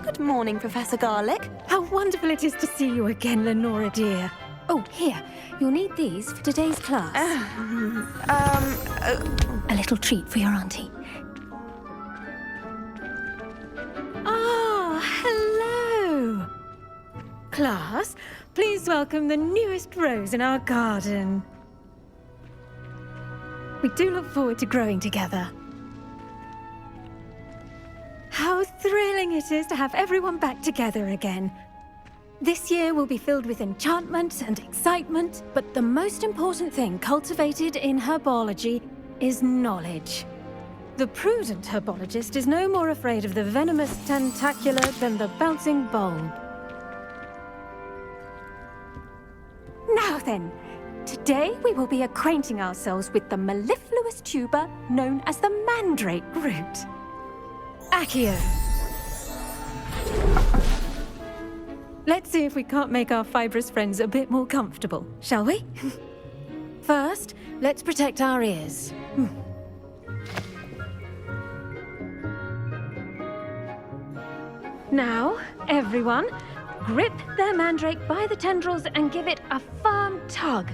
Good morning, Professor Garlick. How wonderful it is to see you again, Lenora dear. Oh, here. You'll need these for today's class. A little treat for your auntie. Ah, hello! Class, please welcome the newest rose in our garden. We do look forward to growing together. How thrilling it is to have everyone back together again. This year will be filled with enchantment and excitement, but the most important thing cultivated in herbology is knowledge. The prudent herbologist is no more afraid of the venomous tentacular than the bouncing bulb. Now then, today we will be acquainting ourselves with the mellifluous tuber known as the mandrake root. Accio. Let's see if we can't make our fibrous friends a bit more comfortable, shall we? First, let's protect our ears. Now, everyone, grip their mandrake by the tendrils and give it a firm tug.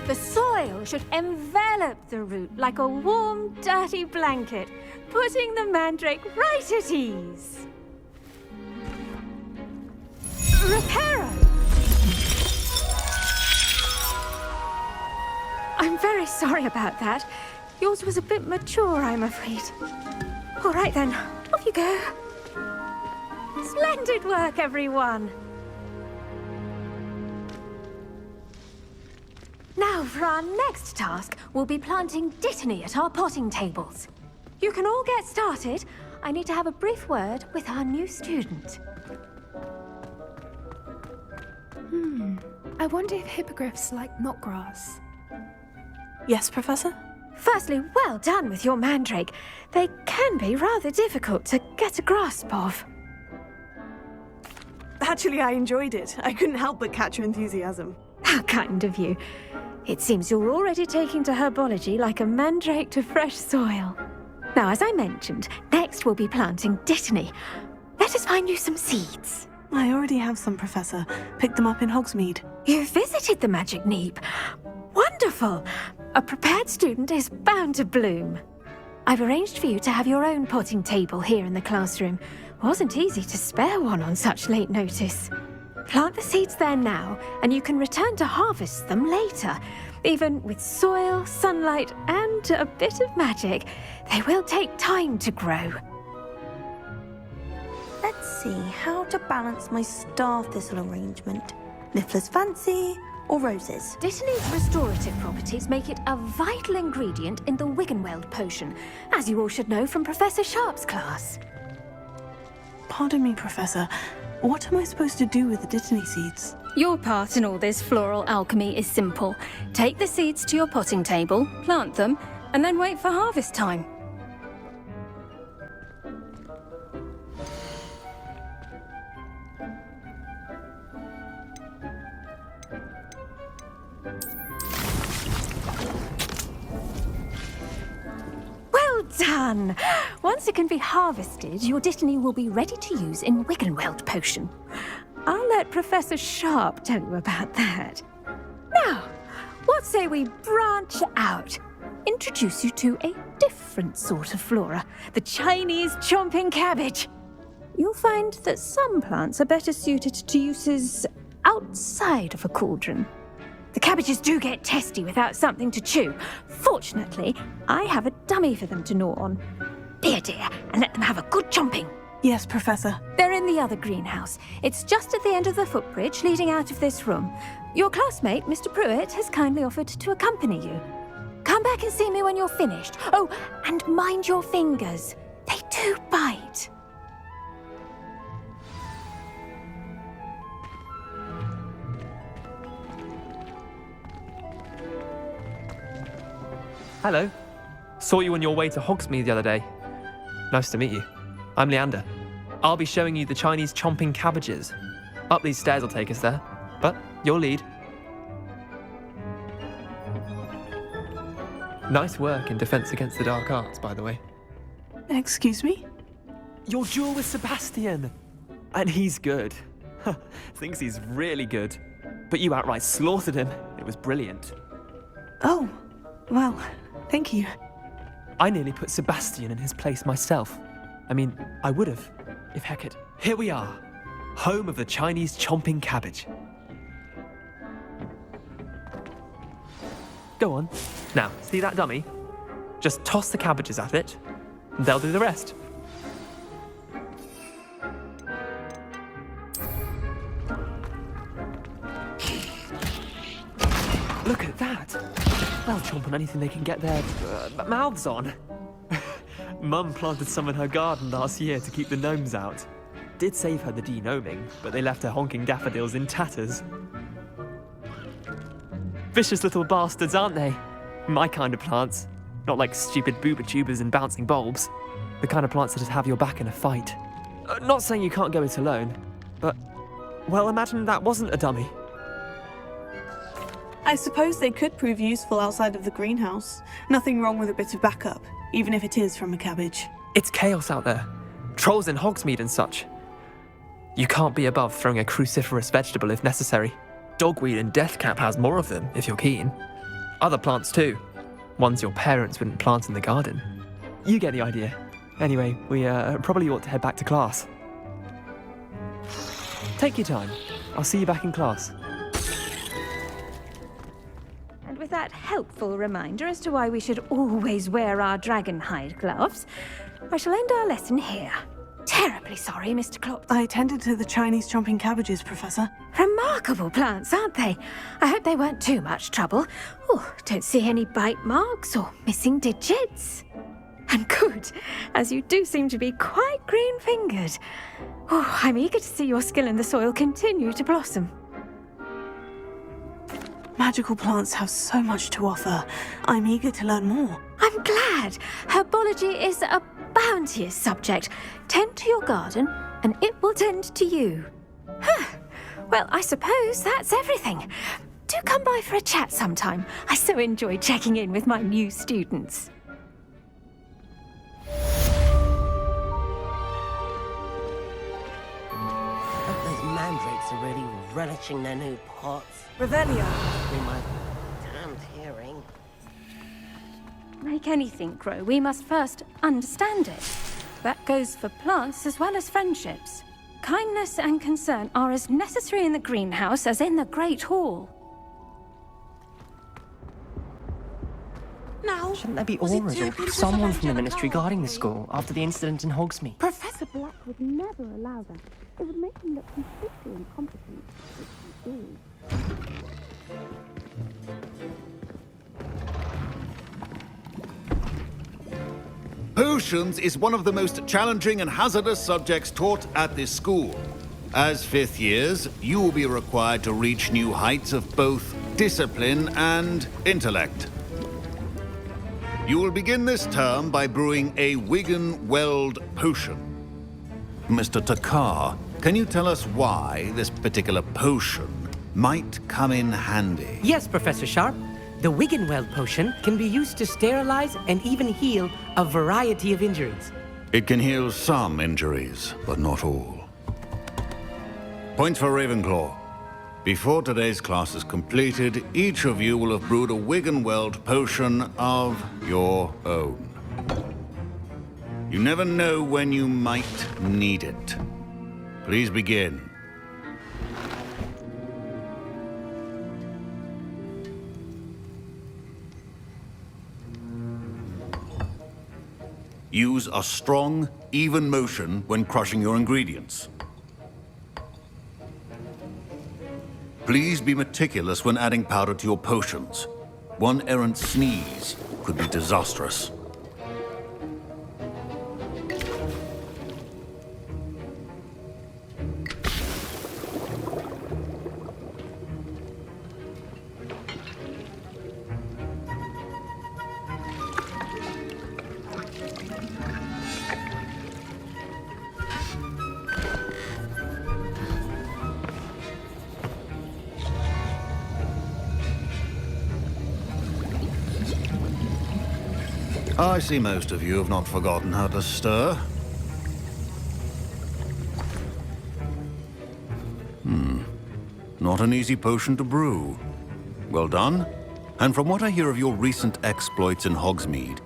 The soil should envelop the root like a warm, dirty blanket, putting the mandrake right at ease. Reparo! I'm very sorry about that. Yours was a bit mature, I'm afraid. All right then, off you go. Splendid work, everyone! Now, for our next task, we'll be planting Dittany at our potting tables. You can all get started. I need to have a brief word with our new student. I wonder if hippogriffs like knotgrass. Yes, Professor? Firstly, well done with your mandrake. They can be rather difficult to get a grasp of. Actually, I enjoyed it. I couldn't help but catch your enthusiasm. How kind of you. It seems you're already taking to herbology like a mandrake to fresh soil. Now, as I mentioned, next we'll be planting Dittany. Let us find you some seeds. I already have some, Professor. Picked them up in Hogsmeade. You visited the Magic Neep. Wonderful! A prepared student is bound to bloom. I've arranged for you to have your own potting table here in the classroom. Wasn't easy to spare one on such late notice. Plant the seeds there now, and you can return to harvest them later. Even with soil, sunlight, and a bit of magic, they will take time to grow. Let's see how to balance my star thistle arrangement. Niffler's fancy or roses? Dittany's restorative properties make it a vital ingredient in the Wiggenweld potion, as you all should know from Professor Sharp's class. Pardon me, Professor. What am I supposed to do with the Dittany seeds? Your part in all this floral alchemy is simple. Take the seeds to your potting table, plant them, and then wait for harvest time. Well done! Once it can be harvested, your Dittany will be ready to use in Wiggenweld potion. I'll let Professor Sharp tell you about that. Now, what say we branch out? Introduce you to a different sort of flora, the Chinese chomping cabbage. You'll find that some plants are better suited to uses outside of a cauldron. The cabbages do get testy without something to chew. Fortunately, I have a dummy for them to gnaw on. Be a dear and let them have a good chomping. Yes, Professor. They're in the other greenhouse. It's just at the end of the footbridge leading out of this room. Your classmate, Mr. Pruitt, has kindly offered to accompany you. Come back and see me when you're finished. Oh, and mind your fingers. They to bite. Hello. Saw you on your way to Hogsmeade the other day. Nice to meet you. I'm Leander. I'll be showing you the Chinese chomping cabbages. Up these stairs will take us there, but your lead. Nice work in Defense Against the Dark Arts, by the way. Excuse me? Your duel with Sebastian! And he's good. Thinks he's really good. But you outright slaughtered him. It was brilliant. Oh, well, thank you. I nearly put Sebastian in his place myself. I mean, I would have, if Hecate. Here we are, home of the Chinese chomping cabbage. Go on. Now, see that dummy? Just toss the cabbages at it, and they'll do the rest. Look at that! They'll chomp on anything they can get their mouths on. Mum planted some in her garden last year to keep the gnomes out. Did save her the de-gnoming, but they left her honking daffodils in tatters. Vicious little bastards, aren't they? My kind of plants. Not like stupid booba tubers and bouncing bulbs. The kind of plants that'd have your back in a fight. Not saying you can't go it alone, but, well, imagine that wasn't a dummy. I suppose they could prove useful outside of the greenhouse. Nothing wrong with a bit of backup, even if it is from a cabbage. It's chaos out there. Trolls in Hogsmeade and such. You can't be above throwing a cruciferous vegetable if necessary. Dogweed and deathcap has more of them, if you're keen. Other plants too. Ones your parents wouldn't plant in the garden. You get the idea. Anyway, we probably ought to head back to class. Take your time. I'll see you back in class. And with that helpful reminder as to why we should always wear our dragon hide gloves, I shall end our lesson here. Terribly sorry, Mr. Klopp. I tended to the Chinese chomping cabbages, Professor. Remarkable plants, aren't they? I hope they weren't too much trouble. Oh, don't see any bite marks or missing digits. And good, as you do seem to be quite green-fingered. Oh, I'm eager to see your skill in the soil continue to blossom. Magical plants have so much to offer. I'm eager to learn more. I'm glad. Herbology is a bounteous subject. Tend to your garden, and it will tend to you. Well, I suppose that's everything. Do come by for a chat sometime. I so enjoy checking in with my new students. Those mandrakes are really relishing their new pots. Revelio. In my damned hearing. Make anything grow, we must first understand it. That goes for plants as well as friendships. Kindness and concern are as necessary in the greenhouse as in the Great Hall. Now, Shouldn't there be orders or someone from the ministry guarding the school after the incident in Hogsmeade? Professor Black would never allow that. It would make him look completely incompetent, which he is. Potions is one of the most challenging and hazardous subjects taught at this school. As fifth years, you will be required to reach new heights of both discipline and intellect. You will begin this term by brewing a Wigan-Weld potion. Mr. Takar, can you tell us why this particular potion might come in handy? Yes, Professor Sharp. The Wiggenweld potion can be used to sterilize and even heal a variety of injuries. It can heal some injuries, but not all. Points for Ravenclaw. Before today's class is completed, each of you will have brewed a Wiggenweld potion of your own. You never know when you might need it. Please begin. Use a strong, even motion when crushing your ingredients. Please be meticulous when adding powder to your potions. One errant sneeze could be disastrous. I see most of you have not forgotten how to stir. Not an easy potion to brew. Well done. And from what I hear of your recent exploits in Hogsmeade,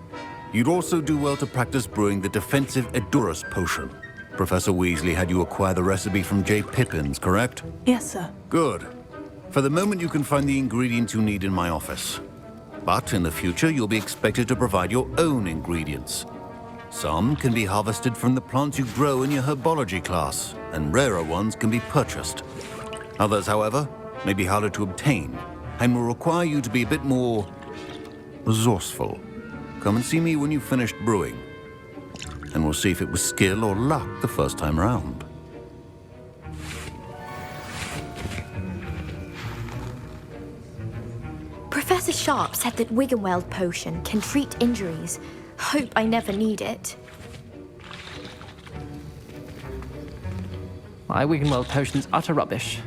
you'd also do well to practice brewing the defensive Edurus potion. Professor Weasley had you acquire the recipe from J. Pippin's, correct? Yes, sir. Good. For the moment, you can find the ingredients you need in my office. But in the future, you'll be expected to provide your own ingredients. Some can be harvested from the plants you grow in your herbology class, and rarer ones can be purchased. Others, however, may be harder to obtain, and will require you to be a bit more resourceful. Come and see me when you've finished brewing, and we'll see if it was skill or luck the first time round. Professor Sharp said that Wiggenweld potion can treat injuries. Hope I never need it. My Wiggenweld potion's utter rubbish.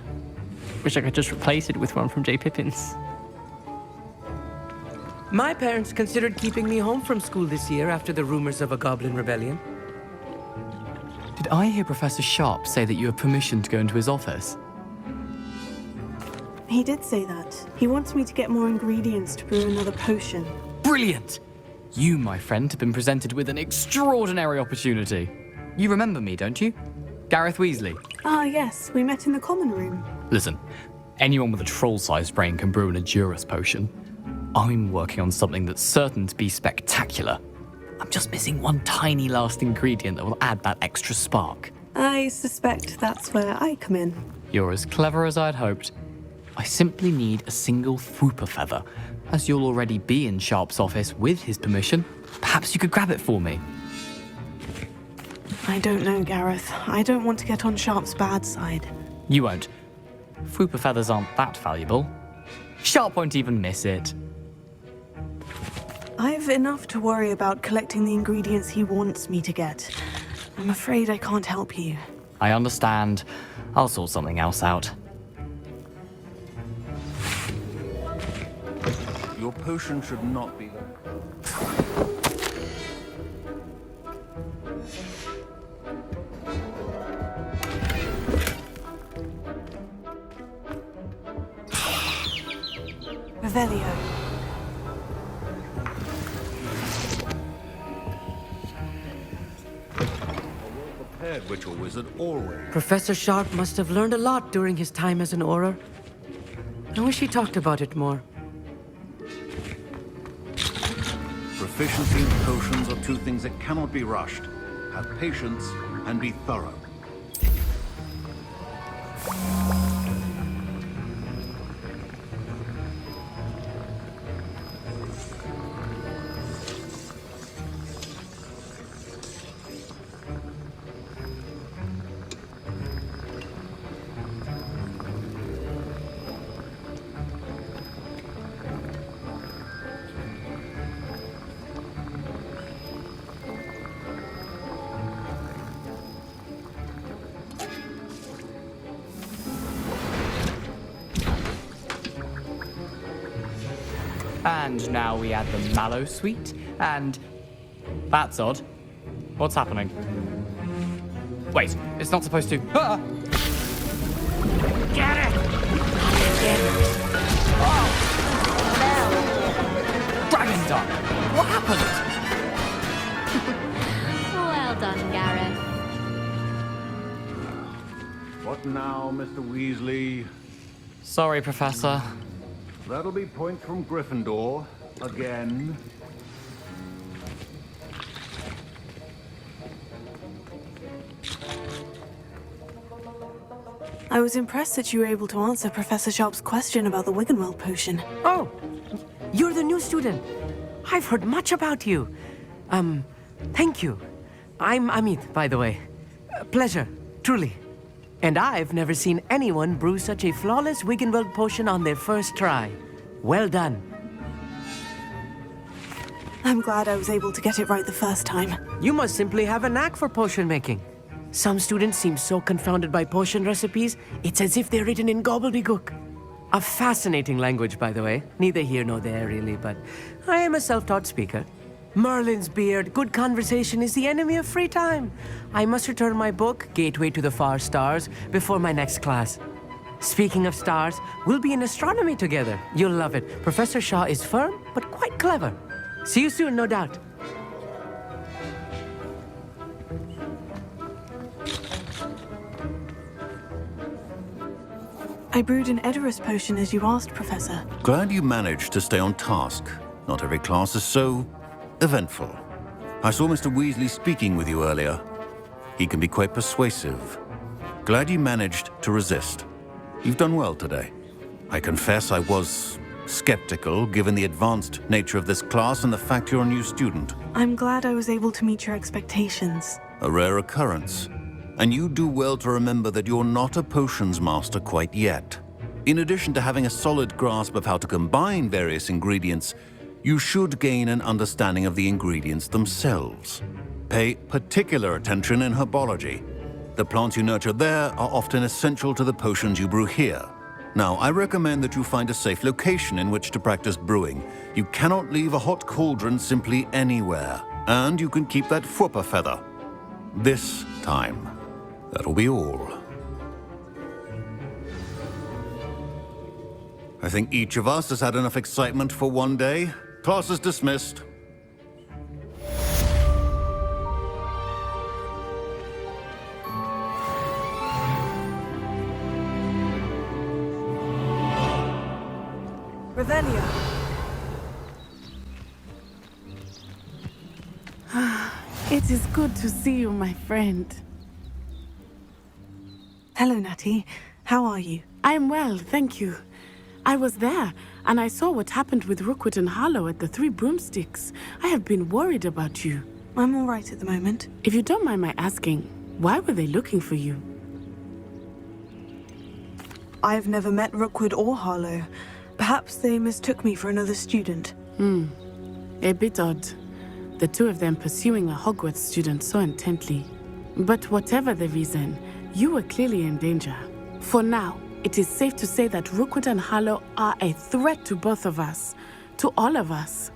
Wish I could just replace it with one from J. Pippin's. My parents considered keeping me home from school this year after the rumors of a goblin rebellion. Did I hear Professor Sharp say that you have permission to go into his office? He did say that. He wants me to get more ingredients to brew another potion. Brilliant! You, my friend, have been presented with an extraordinary opportunity. You remember me, don't you? Gareth Weasley. Ah, yes. We met in the common room. Listen, anyone with a troll-sized brain can brew an Edurus potion. I'm working on something that's certain to be spectacular. I'm just missing one tiny last ingredient that will add that extra spark. I suspect that's where I come in. You're as clever as I'd hoped. I simply need a single Fwooper feather. As you'll already be in Sharp's office with his permission, perhaps you could grab it for me. I don't know, Gareth. I don't want to get on Sharp's bad side. You won't. Fwooper feathers aren't that valuable. Sharp won't even miss it. I've enough to worry about collecting the ingredients he wants me to get. I'm afraid I can't help you. I understand. I'll sort something else out. Your potion should not be... Revelio. Prepared Witcher Wizard always. Professor Sharp must have learned a lot during his time as an Auror. I wish he talked about it more. Proficiency in potions are two things that cannot be rushed. Have patience and be thorough. And now we add the mallow sweet, and... That's odd. What's happening? Wait, it's not supposed to... Ah! Get it! Oh! Dragon Duck! What happened? Well done, Gareth. What now, Mr. Weasley? Sorry, Professor. That'll be points from Gryffindor. Again. I was impressed that you were able to answer Professor Sharp's question about the Wiggenweld potion. Oh, you're the new student. I've heard much about you. Thank you. I'm Amit, by the way. Pleasure, truly. And I've never seen anyone brew such a flawless Wiggenweld potion on their first try. Well done. I'm glad I was able to get it right the first time. You must simply have a knack for potion making. Some students seem so confounded by potion recipes, it's as if they're written in gobbledygook. A fascinating language, by the way. Neither here nor there, really, but I am a self-taught speaker. Merlin's beard, good conversation is the enemy of free time. I must return my book, Gateway to the Far Stars, before my next class. Speaking of stars, we'll be in astronomy together. You'll love it. Professor Shaw is firm, but quite clever. See you soon, no doubt. I brewed an Edorus potion as you asked, Professor. Glad you managed to stay on task. Not every class is so eventful. I saw Mr. Weasley speaking with you earlier. He can be quite persuasive. Glad you managed to resist. You've done well today. I confess I was skeptical, given the advanced nature of this class and the fact you're a new student. I'm glad I was able to meet your expectations. A rare occurrence. And you do well to remember that you're not a potions master quite yet. In addition to having a solid grasp of how to combine various ingredients, you should gain an understanding of the ingredients themselves. Pay particular attention in herbology. The plants you nurture there are often essential to the potions you brew here. Now, I recommend that you find a safe location in which to practice brewing. You cannot leave a hot cauldron simply anywhere. And you can keep that Fwooper feather. This time. That'll be all. I think each of us has had enough excitement for one day. Class is dismissed. Revelio. It is good to see you, my friend. Hello, Natty. How are you? I'm well, thank you. I was there, and I saw what happened with Rookwood and Harlow at the Three Broomsticks. I have been worried about you. I'm all right at the moment. If you don't mind my asking, why were they looking for you? I've never met Rookwood or Harlow. Perhaps they mistook me for another student. A bit odd. The two of them pursuing a Hogwarts student so intently. But whatever the reason, you were clearly in danger. For now, it is safe to say that Rookwood and Harlow are a threat to both of us, to all of us.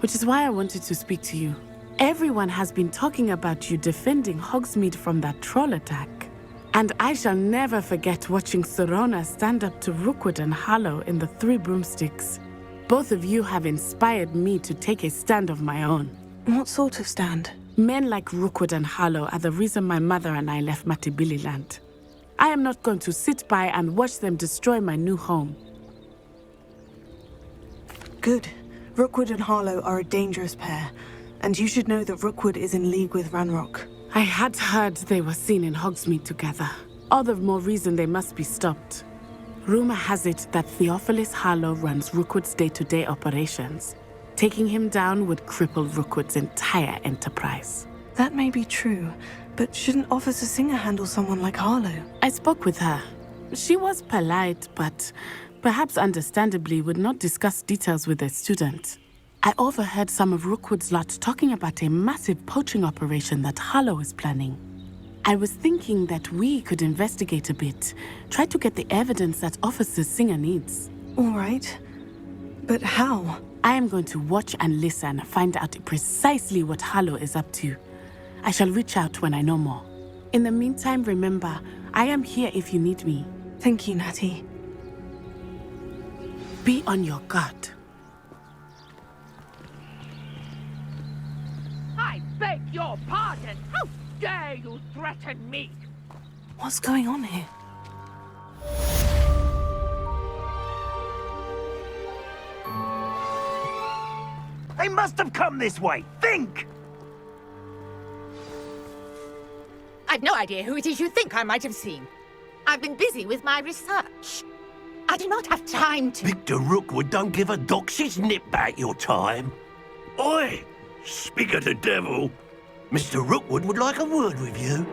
Which is why I wanted to speak to you. Everyone has been talking about you defending Hogsmeade from that troll attack. And I shall never forget watching Sorona stand up to Rookwood and Harlow in the Three Broomsticks. Both of you have inspired me to take a stand of my own. What sort of stand? Men like Rookwood and Harlow are the reason my mother and I left Matabeleland. I am not going to sit by and watch them destroy my new home. Good. Rookwood and Harlow are a dangerous pair, and you should know that Rookwood is in league with Ranrock. I had heard they were seen in Hogsmeade together. All the more reason they must be stopped. Rumor has it that Theophilus Harlow runs Rookwood's day-to-day operations. Taking him down would cripple Rookwood's entire enterprise. That may be true, but shouldn't Officer Singer handle someone like Harlow? I spoke with her. She was polite, but perhaps understandably would not discuss details with a student. I overheard some of Rookwood's lot talking about a massive poaching operation that Harlow is planning. I was thinking that we could investigate a bit, try to get the evidence that Officer Singer needs. All right. But how? I am going to watch and listen, find out precisely what Harlow is up to. I shall reach out when I know more. In the meantime, remember, I am here if you need me. Thank you, Natty. Be on your guard. I beg your pardon! How dare you threaten me? What's going on here? They must have come this way. Think! I've no idea who it is you think I might have seen. I've been busy with my research. I do not have time to... Victor Rookwood don't give a doxy's nip back your time. Oi! Speak of the devil. Mr. Rookwood would like a word with you.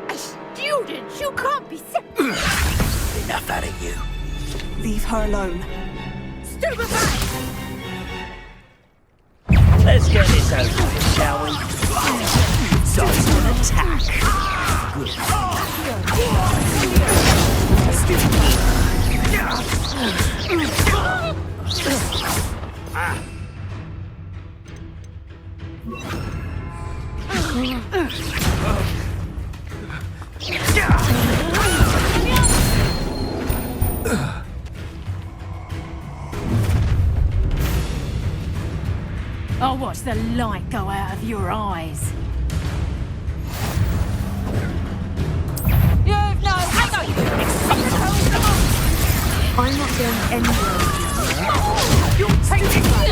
A student? You can't be Enough out of you. Leave her alone. Stupefy! Let's get this over with, shall we? Time for an attack. Good. I'll watch the light go out of your eyes. You've no I'm not going anywhere. You're taking my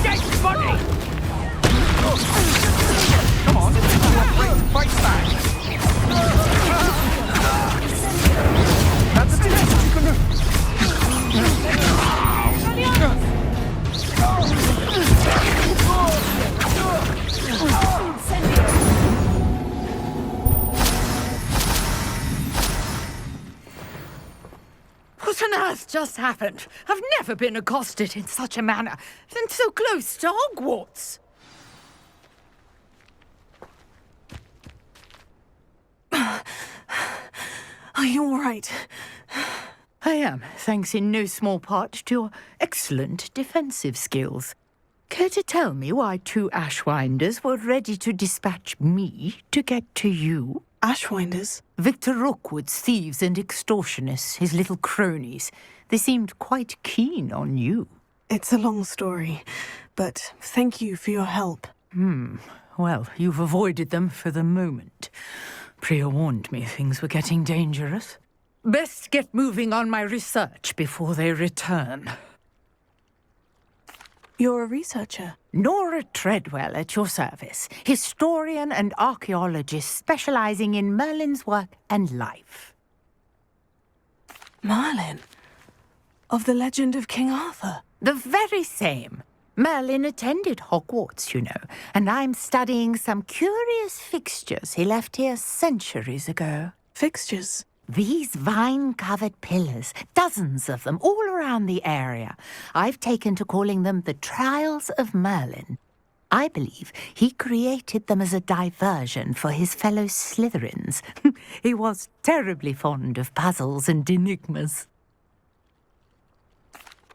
dead body! Come on, fight back! That's it! What on earth just happened? I've never been accosted in such a manner, and so close to Hogwarts. Are you all right? I am, thanks in no small part to your excellent defensive skills. Care to tell me why 2 Ashwinders were ready to dispatch me to get to you? Ashwinders? Victor Rookwood's thieves and extortionists, his little cronies. They seemed quite keen on you. It's a long story, but thank you for your help. Well, you've avoided them for the moment. Priya warned me things were getting dangerous. Best get moving on my research before they return. You're a researcher? Nora Treadwell at your service, historian and archaeologist specializing in Merlin's work and life. Merlin? Of the legend of King Arthur? The very same. Merlin attended Hogwarts, you know, and I'm studying some curious fixtures he left here centuries ago. Fixtures? These vine-covered pillars, dozens of them, all around the area. I've taken to calling them the Trials of Merlin. I believe he created them as a diversion for his fellow Slytherins. He was terribly fond of puzzles and enigmas.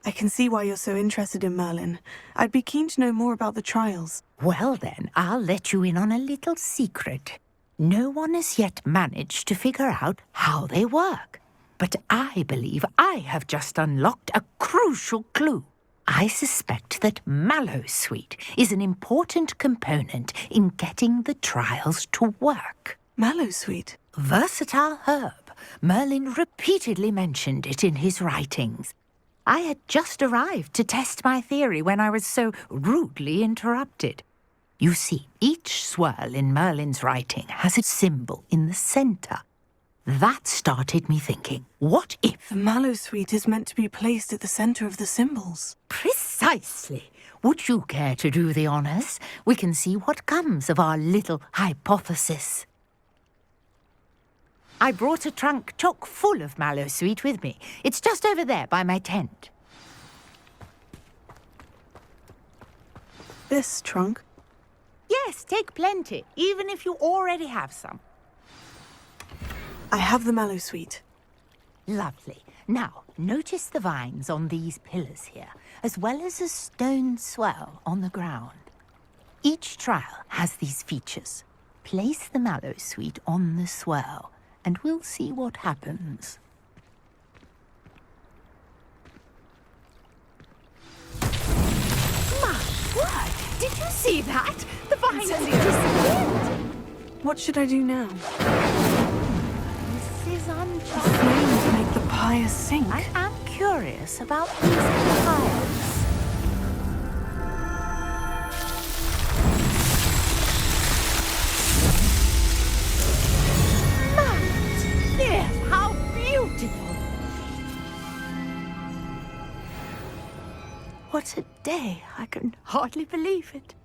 I can see why you're so interested in Merlin. I'd be keen to know more about the trials. Well then, I'll let you in on a little secret. No one has yet managed to figure out how they work. But I believe I have just unlocked a crucial clue. I suspect that Mallowsweet is an important component in getting the trials to work. Mallowsweet? Versatile herb. Merlin repeatedly mentioned it in his writings. I had just arrived to test my theory when I was so rudely interrupted. You see, each swirl in Merlin's writing has a symbol in the centre. That started me thinking, what if... The Mallowsweet is meant to be placed at the centre of the symbols. Precisely. Would you care to do the honours? We can see what comes of our little hypothesis. I brought a trunk chock full of Mallowsweet with me. It's just over there by my tent. This trunk? Yes, take plenty, even if you already have some. I have the Mallowsweet. Lovely. Now, notice the vines on these pillars here, as well as a stone swirl on the ground. Each trial has these features. Place the Mallowsweet on the swirl, and we'll see what happens. My word! Did you see that? The vines disappeared! What should I do now? This is uncharted. Flames make the pyres sink. I am curious about these pyres. Yes, how beautiful! What a day! I can hardly believe it.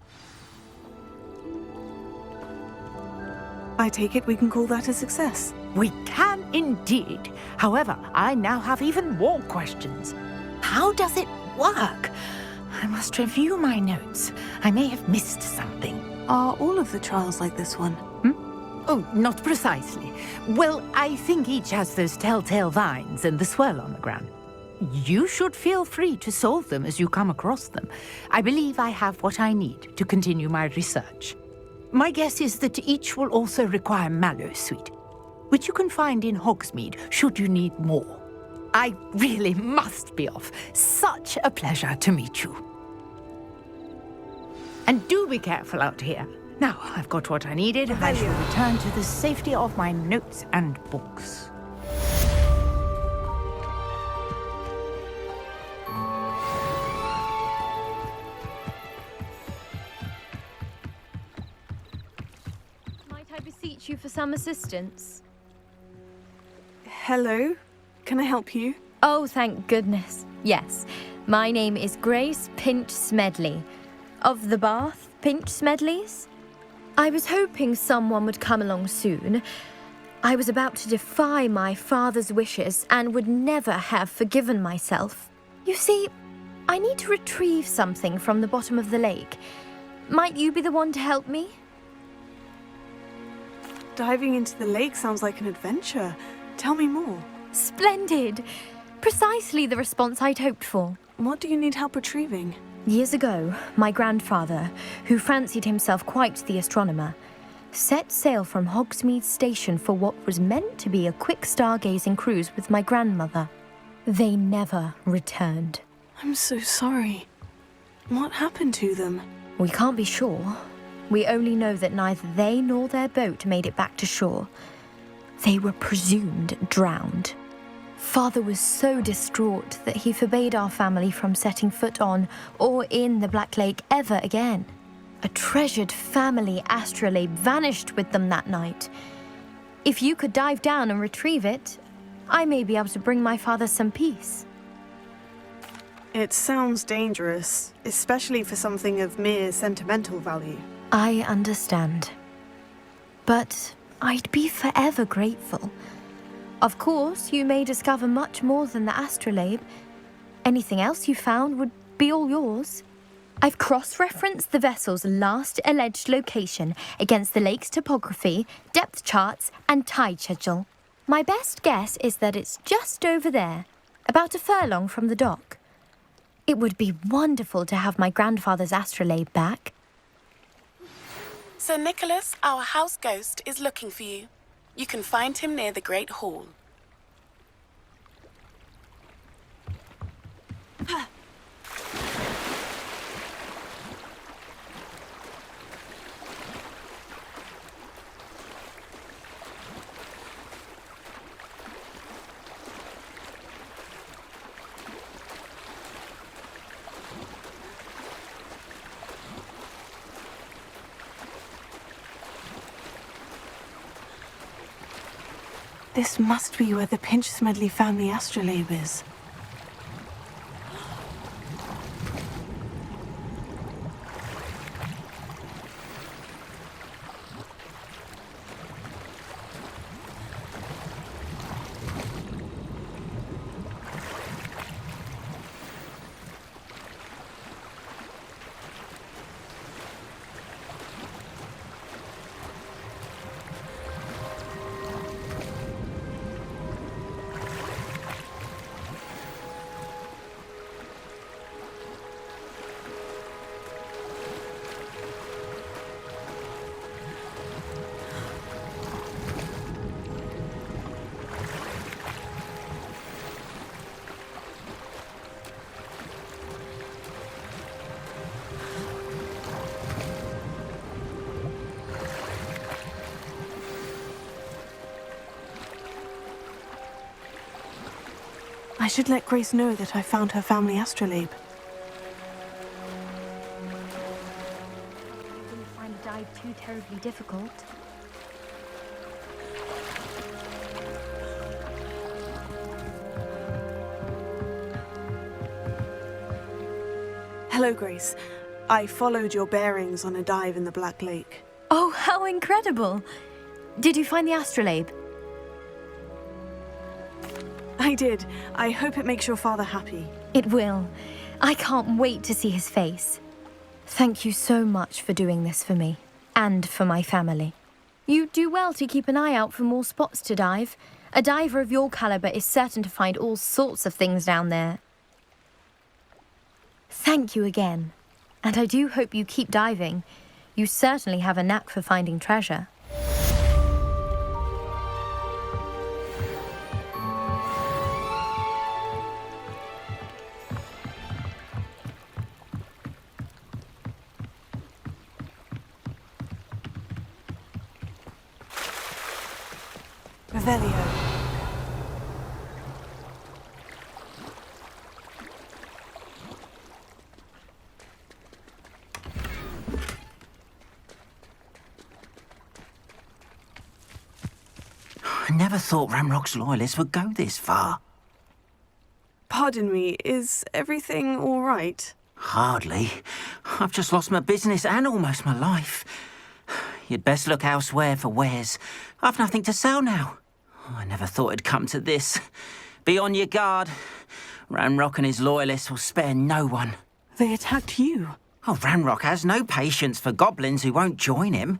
I take it we can call that a success. We can indeed. However, I now have even more questions. How does it work? I must review my notes. I may have missed something. Are all of the trials like this one? Oh, not precisely. Well, I think each has those telltale vines and the swirl on the ground. You should feel free to solve them as you come across them. I believe I have what I need to continue my research. My guess is that each will also require Mallowsweet, which you can find in Hogsmeade should you need more. I really must be off. Such a pleasure to meet you. And do be careful out here. Now, I've got what I needed. I shall return to the safety of my notes and books. Might I beseech you for some assistance? Hello? Can I help you? Oh, thank goodness. Yes. My name is Grace Pinch Smedley. Of the Bath Pinch Smedleys? I was hoping someone would come along soon. I was about to defy my father's wishes and would never have forgiven myself. You see, I need to retrieve something from the bottom of the lake. Might you be the one to help me? Diving into the lake sounds like an adventure. Tell me more. Splendid! Precisely the response I'd hoped for. What do you need help retrieving? Years ago, my grandfather, who fancied himself quite the astronomer, set sail from Hogsmeade Station for what was meant to be a quick stargazing cruise with my grandmother. They never returned. I'm so sorry. What happened to them? We can't be sure. We only know that neither they nor their boat made it back to shore. They were presumed drowned. Father was so distraught that he forbade our family from setting foot on or in the Black Lake ever again. A treasured family astrolabe vanished with them that night. If you could dive down and retrieve it, I may be able to bring my father some peace. It sounds dangerous, especially for something of mere sentimental value. I understand. But I'd be forever grateful. Of course, you may discover much more than the astrolabe. Anything else you found would be all yours. I've cross-referenced the vessel's last alleged location against the lake's topography, depth charts, and tide schedule. My best guess is that it's just over there, about a furlong from the dock. It would be wonderful to have my grandfather's astrolabe back. Sir Nicholas, our house ghost, is looking for you. You can find him near the Great Hall. This must be where the Pinch Smedley family astrolabe is. I should let Grace know that I found her family astrolabe. I didn't find the dive too terribly difficult. Hello, Grace. I followed your bearings on a dive in the Black Lake. Oh, how incredible! Did you find the astrolabe? I did. I hope it makes your father happy. It will. I can't wait to see his face. Thank you so much for doing this for me, and for my family. You do well to keep an eye out for more spots to dive. A diver of your caliber is certain to find all sorts of things down there. Thank you again. And I do hope you keep diving. You certainly have a knack for finding treasure. Revelio. I never thought Ramrock's loyalists would go this far. Pardon me, is everything all right? Hardly. I've just lost my business and almost my life. You'd best look elsewhere for wares. I've nothing to sell now. I never thought it'd come to this. Be on your guard. Ramrock and his loyalists will spare no one. They attacked you. Oh, Ramrock has no patience for goblins who won't join him.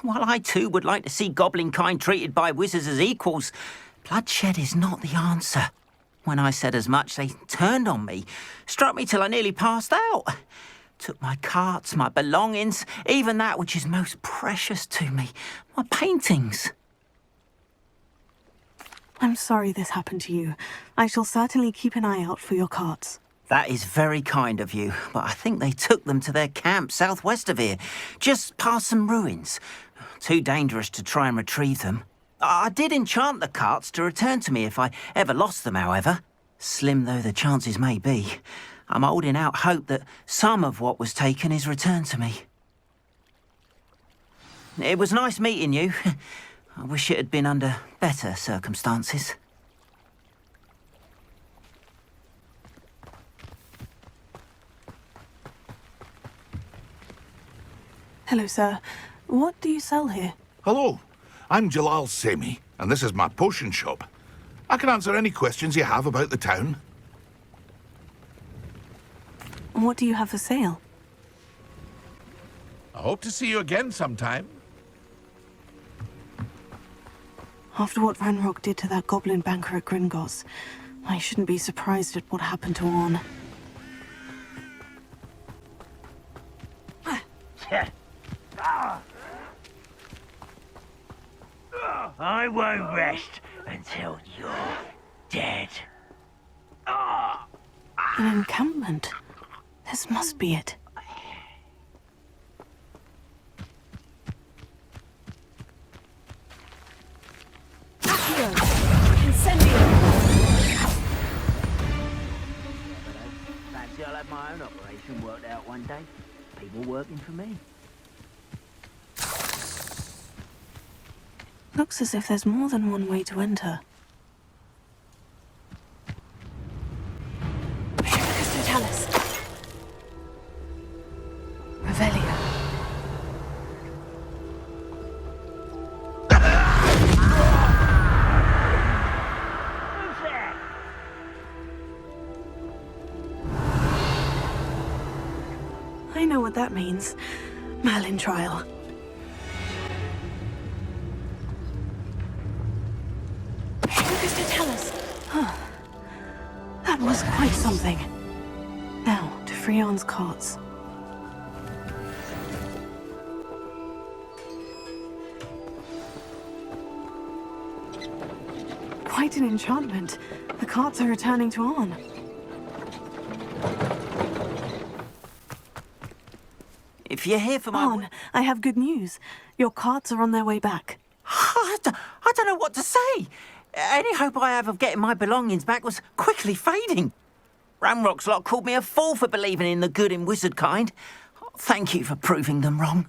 While I too would like to see goblin kind treated by wizards as equals, bloodshed is not the answer. When I said as much, they turned on me, struck me till I nearly passed out. Took my carts, my belongings, even that which is most precious to me, my paintings. I'm sorry this happened to you. I shall certainly keep an eye out for your carts. That is very kind of you, but I think they took them to their camp southwest of here, just past some ruins. Too dangerous to try and retrieve them. I did enchant the carts to return to me if I ever lost them, however. Slim though the chances may be, I'm holding out hope that some of what was taken is returned to me. It was nice meeting you. I wish it had been under better circumstances. Hello, sir. What do you sell here? Hello, I'm Jalal Semi, and this is my potion shop. I can answer any questions you have about the town. What do you have for sale? I hope to see you again sometime. After what Ranrock did to that goblin banker at Gringotts, I shouldn't be surprised at what happened to Orn. I won't rest until you're dead. An encampment? This must be it. Fancy I'll have my own operation worked out one day. People working for me. Looks as if there's more than one way to enter. Crystallis. Revelio. I know what that means. Merlin trial. That was quite something. Now, to Freon's carts. Quite an enchantment. The carts are returning to Arn. If you're here for my... Arn, I have good news. Your carts are on their way back. I don't know what to say. Any hope I have of getting my belongings back was quickly fading. Ramrock's lot called me a fool for believing in the good in wizard kind. Thank you for proving them wrong.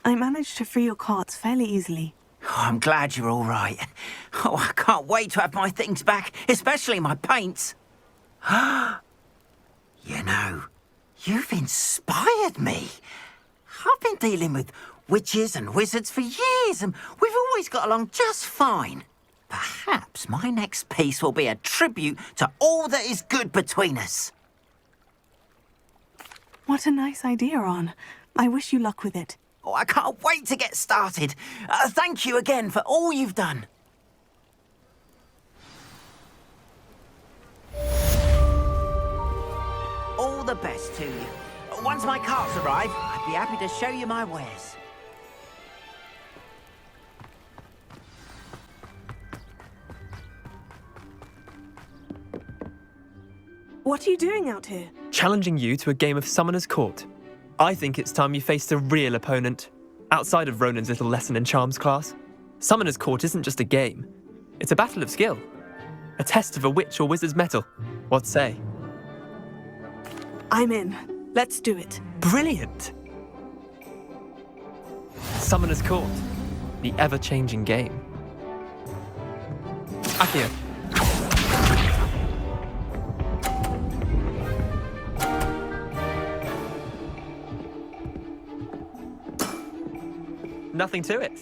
I managed to free your carts fairly easily. Oh, I'm glad you're all right. Oh, I can't wait to have my things back, especially my paints. You know, you've inspired me. I've been dealing with witches and wizards for years, and we've always got along just fine. Perhaps my next piece will be a tribute to all that is good between us. What a nice idea, Arn. I wish you luck with it. Oh, I can't wait to get started. Thank you again for all you've done. All the best to you. Once my carts arrive, I'd be happy to show you my wares. What are you doing out here? Challenging you to a game of Summoner's Court. I think it's time you faced a real opponent. Outside of Ronan's little lesson in charms class, Summoner's Court isn't just a game. It's a battle of skill. A test of a witch or wizard's mettle. What say? I'm in. Let's do it. Brilliant! Summoner's Court. The ever-changing game. Akio. Nothing to it.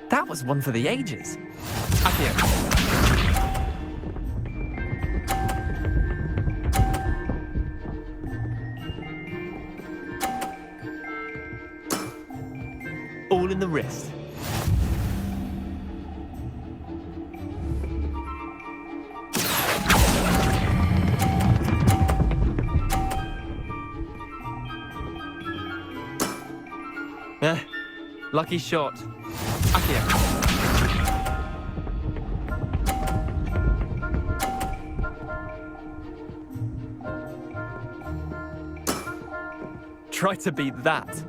That was one for the ages. Akio. All in the wrist. Lucky shot. Akio. Try to beat that.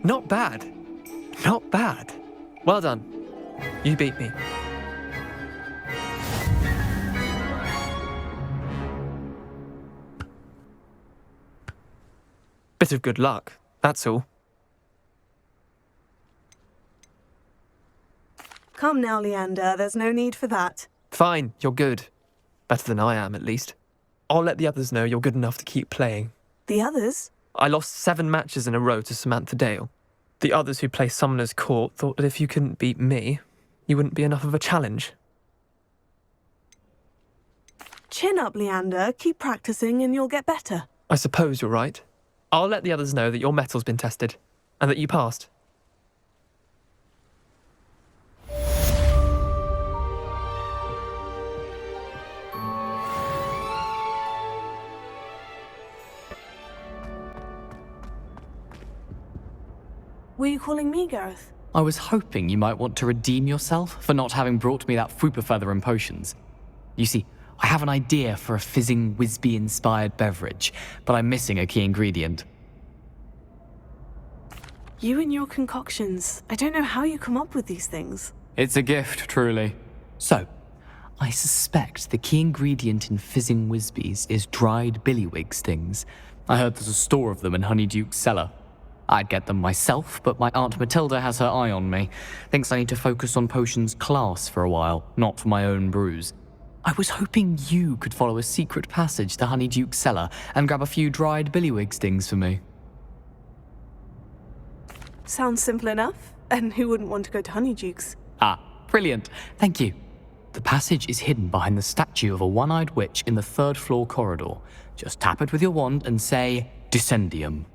Not bad. Not bad. Well done. You beat me. Bit of good luck, that's all. Come now, Leander, there's no need for that. Fine, you're good. Better than I am, at least. I'll let the others know you're good enough to keep playing. The others? I lost 7 matches in a row to Samantha Dale. The others who play Summoner's Court thought that if you couldn't beat me, you wouldn't be enough of a challenge. Chin up, Leander. Keep practicing and you'll get better. I suppose you're right. I'll let the others know that your metal's been tested, and that you passed. Were you calling me, Gareth? I was hoping you might want to redeem yourself for not having brought me that Fupa feather and potions. You see, I have an idea for a fizzing Wisby-inspired beverage, but I'm missing a key ingredient. You and your concoctions. I don't know how you come up with these things. It's a gift, truly. So, I suspect the key ingredient in fizzing Wisbies is dried billywig stings. I heard there's a store of them in Honeyduke's cellar. I'd get them myself, but my Aunt Matilda has her eye on me. Thinks I need to focus on potions class for a while, not for my own brews. I was hoping you could follow a secret passage to Honeyduke's cellar and grab a few dried billywig stings for me. Sounds simple enough. And who wouldn't want to go to Honeyduke's? Ah, brilliant. Thank you. The passage is hidden behind the statue of a one-eyed witch in the 3rd floor corridor. Just tap it with your wand and say, Descendium.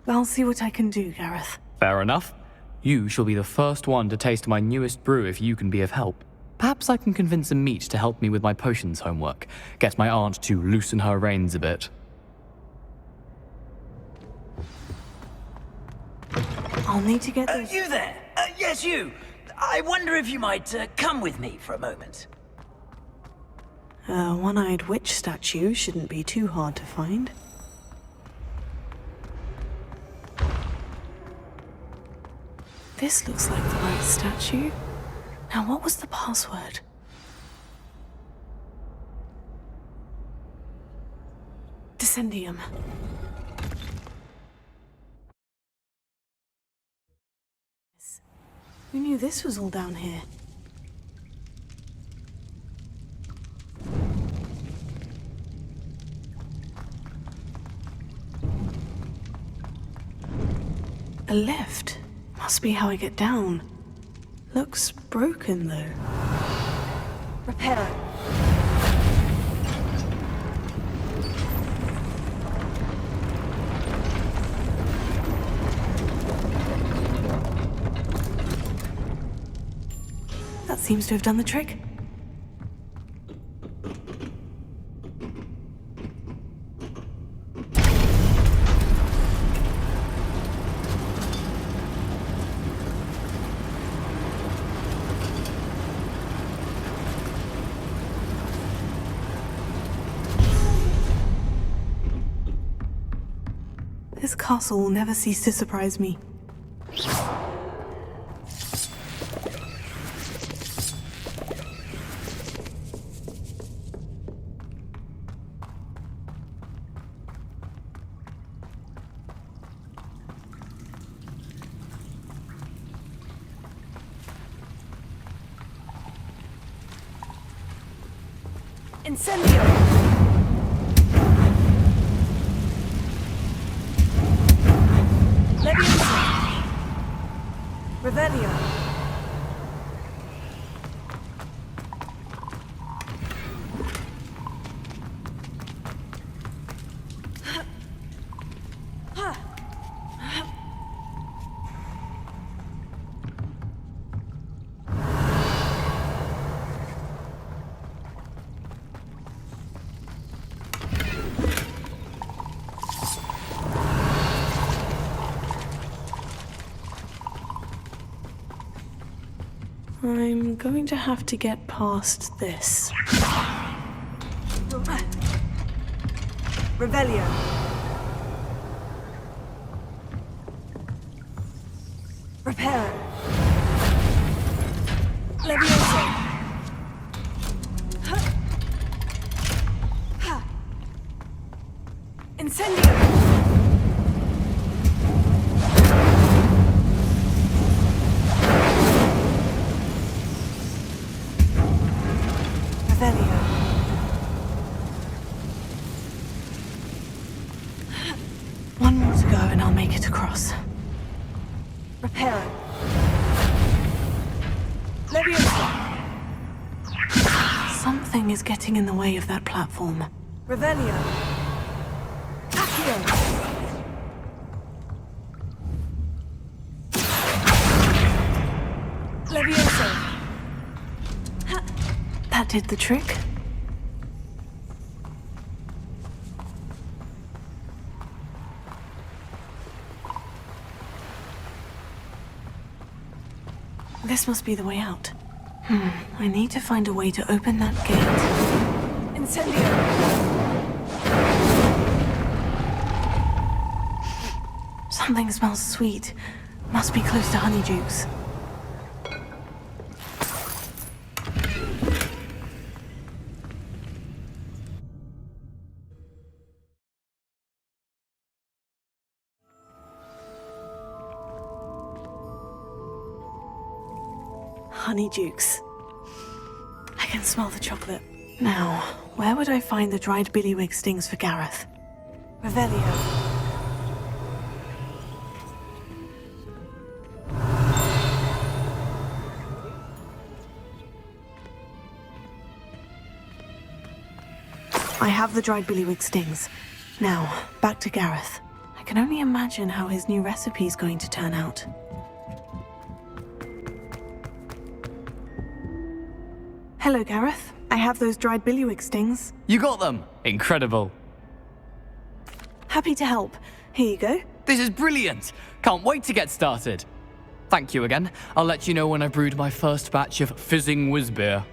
I'll see what I can do, Gareth. Fair enough. You shall be the first one to taste my newest brew if you can be of help. Perhaps I can convince a meat to help me with my potions homework. Get my aunt to loosen her reins a bit. I'll need to get those... You there? Yes, you. I wonder if you might come with me for a moment. A one-eyed witch statue shouldn't be too hard to find. This looks like the right statue. Now, what was the password? Descendium. Who knew this was all down here? A lift. Must be how I get down. Looks broken, though. Repair it. That seems to have done the trick. This castle will never cease to surprise me. Incendio! Leviosa! Revelio! I'm going to have to get past this. Revelio! Reparo! Leviosa! Incendio! One more to go and I'll make it across. Reparo. Leviosa. Something is getting in the way of that platform. Revelio. Accio. Leviosa. That did the trick. This must be the way out. I need to find a way to open that gate. Incendio! Something smells sweet. Must be close to Honeydukes. Honeydukes. I can smell the chocolate. Now, where would I find the dried billywig stings for Gareth? Revelio. I have the dried billywig stings. Now, back to Gareth. I can only imagine how his new recipe is going to turn out. Hello, Gareth. I have those dried billywig stings. You got them! Incredible. Happy to help. Here you go. This is brilliant! Can't wait to get started. Thank you again. I'll let you know when I brewed my first batch of fizzing whiz beer.